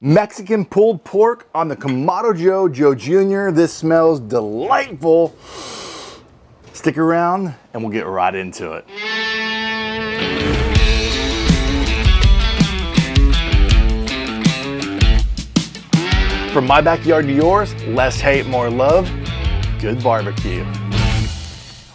Mexican pulled pork on the Kamado Joe Jr. This smells delightful. Stick around and we'll get right into it. From my backyard to yours, less hate, more love. Good barbecue.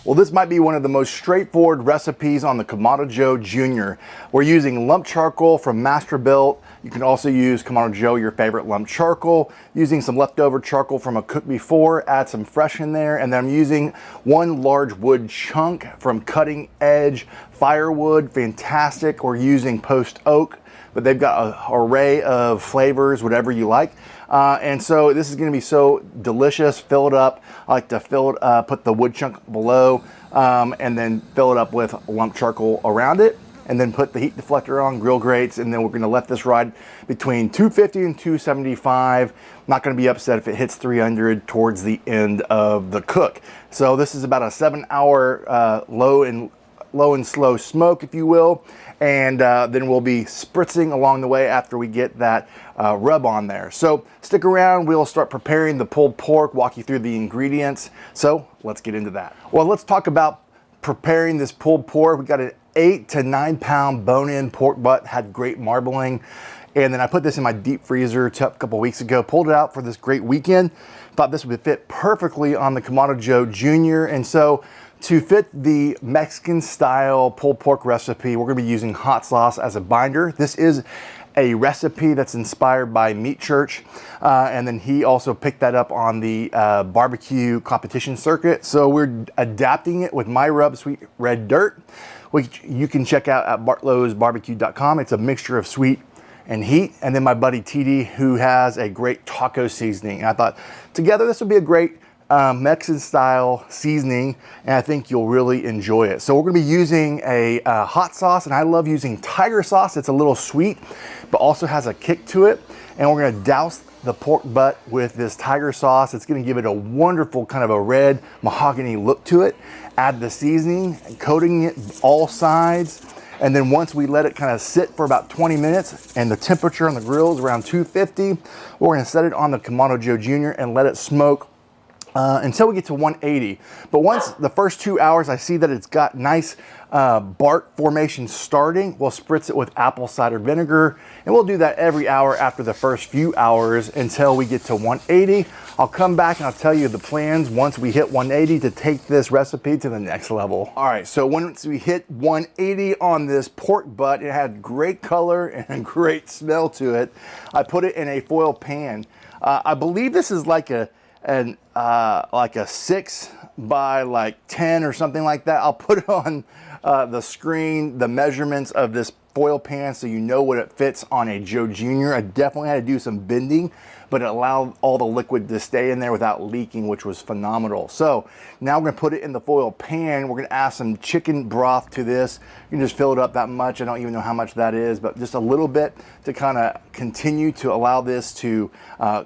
Well, this might be one of the most straightforward recipes on the Kamado Joe Jr. We're using lump charcoal from Masterbuilt. You can also use Kamado Joe, your favorite lump charcoal. Using some leftover charcoal from a cook before, add some fresh in there. And then I'm using one large wood chunk from Cutting Edge Firewood. Fantastic. We're using post oak, but they've got an array of flavors, whatever you like. And so this is going to be so delicious. Fill it up. I like to fill it, put the wood chunk below, and then fill it up with lump charcoal around it, and then put the heat deflector on, grill grates, and then we're going to let this ride between 250 and 275. Not going to be upset if it hits 300 towards the end of the cook. So this is about a 7-hour low and slow smoke, if you will, and then we'll be spritzing along the way after we get that rub on there. So stick around, we'll start preparing the pulled pork, walk you through the ingredients. So let's get into that. Well, let's talk about preparing this pulled pork. We got an 8 to 9 pound bone-in pork butt, had great marbling, and then I put this in my deep freezer a couple weeks ago, pulled it out for this great weekend. Thought this would fit perfectly on the Kamado Joe Jr. And so to fit the Mexican style pulled pork recipe, we're gonna be using hot sauce as a binder. This is a recipe that's inspired by Meat Church, and then he also picked that up on the barbecue competition circuit. So we're adapting it with my rub sweet red dirt, which you can check out at bartlowsbarbecue.com. It's a mixture of sweet and heat. And then my buddy TD, who has a great taco seasoning. And I thought together this would be a great Mexican style seasoning, and I think you'll really enjoy it. So we're gonna be using a hot sauce, and I love using tiger sauce. It's a little sweet, but also has a kick to it. And we're gonna douse the pork butt with this tiger sauce. It's gonna give it a wonderful kind of a red mahogany look to it. Add the seasoning, coating it all sides. And then once we let it kind of sit for about 20 minutes and the temperature on the grill is around 250, we're gonna set it on the Kamado Joe Jr. and let it smoke until we get to 180. But once the first 2 hours, I see that it's got nice bark formation starting, we'll spritz it with apple cider vinegar, and we'll do that every hour after the first few hours until we get to 180. I'll come back and I'll tell you the plans once we hit 180 to take this recipe to the next level. All right, so once we hit 180 on this pork butt, it had great color and great smell to it. I put it in a foil pan. I believe this is like a 6 by 10 or something like that. I'll put it on the screen, the measurements of this foil pan, so you know what it fits on a Joe Jr. I definitely had to do some bending, but it allowed all the liquid to stay in there without leaking, which was phenomenal. So now we're gonna put it in the foil pan. We're gonna add some chicken broth to this. You can just fill it up that much. I don't even know how much that is, but just a little bit to kind of continue to allow this to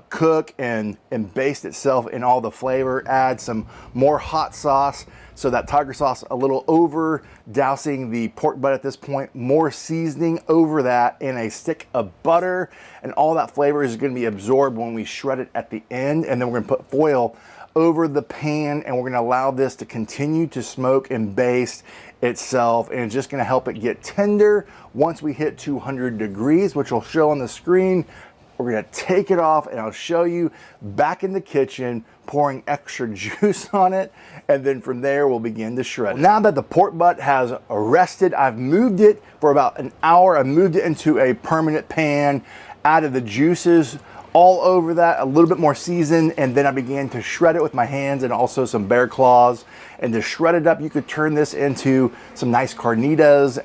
cook and baste itself in all the flavor. Add some more hot sauce. So that tiger sauce a little over, dousing the pork butt at this point, more seasoning over that, and a stick of butter, and all that flavor is gonna be absorbed when we shred it at the end. And then we're gonna put foil over the pan, and we're gonna allow this to continue to smoke and baste itself, and it's just gonna help it get tender. Once we hit 200 degrees, which will show on the screen, we're gonna take it off, and I'll show you back in the kitchen, pouring extra juice on it, and then from there we'll begin to shred. Now that the pork butt has rested, I've moved it for about an hour. I moved it into a permanent pan, added the juices all over that, a little bit more seasoned, and then I began to shred it with my hands and also some bear claws. And to shred it up, you could turn this into some nice carnitas,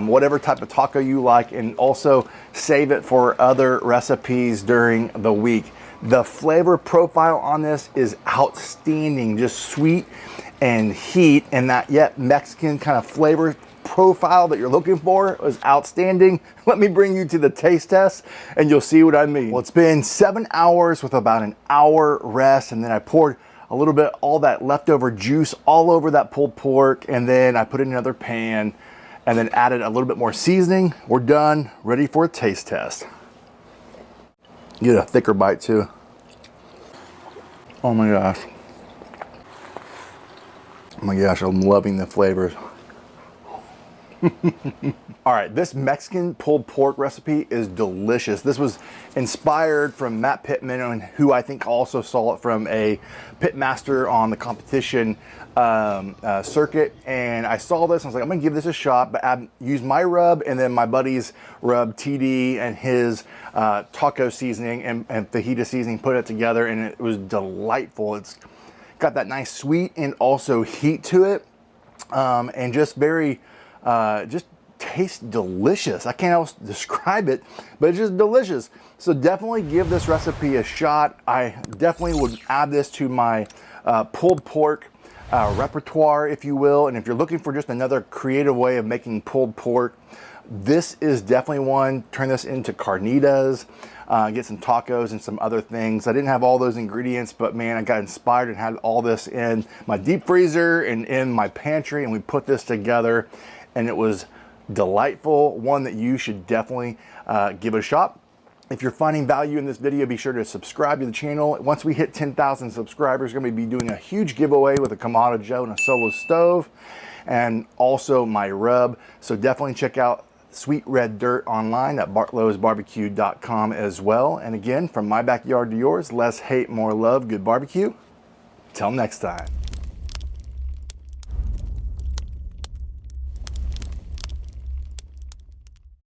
whatever type of taco you like, and also save it for other recipes during the week. The flavor profile on this is outstanding, just sweet and heat, and that yet Mexican kind of flavor profile that you're looking for is outstanding. Let me bring you to the taste test and you'll see what I mean. Well, it's been 7 hours with about an hour rest, and then I poured a little bit, all that leftover juice all over that pulled pork, and then I put it in another pan and then added a little bit more seasoning. We're done, ready for a taste test. Get a thicker bite too. Oh my gosh. Oh my gosh, I'm loving the flavors. All right, this Mexican pulled pork recipe is delicious. This was inspired from Matt Pittman, who I think also saw it from a pitmaster on the competition circuit. And I saw this, and I was like, I'm gonna give this a shot, but I used my rub and then my buddy's rub, TD, and his taco seasoning and fajita seasoning, put it together, and it was delightful. It's got that nice sweet and also heat to it, and just very, just tastes delicious. I can't else describe it, but it's just delicious. So definitely give this recipe a shot. I definitely would add this to my pulled pork repertoire, if you will. And if you're looking for just another creative way of making pulled pork, this is definitely one. Turn this into carnitas, get some tacos and some other things. I didn't have all those ingredients, but man, I got inspired and had all this in my deep freezer and in my pantry, and we put this together, and it was delightful. One that you should definitely give it a shot. If you're finding value in this video, be sure to subscribe to the channel. Once we hit 10,000 subscribers, we're going to be doing a huge giveaway with a Kamado Joe and a solo stove, and also my rub. So definitely check out Sweet Red Dirt online at bartlowsbarbecue.com as well. And again, from my backyard to yours, less hate, more love, good barbecue. Till next time.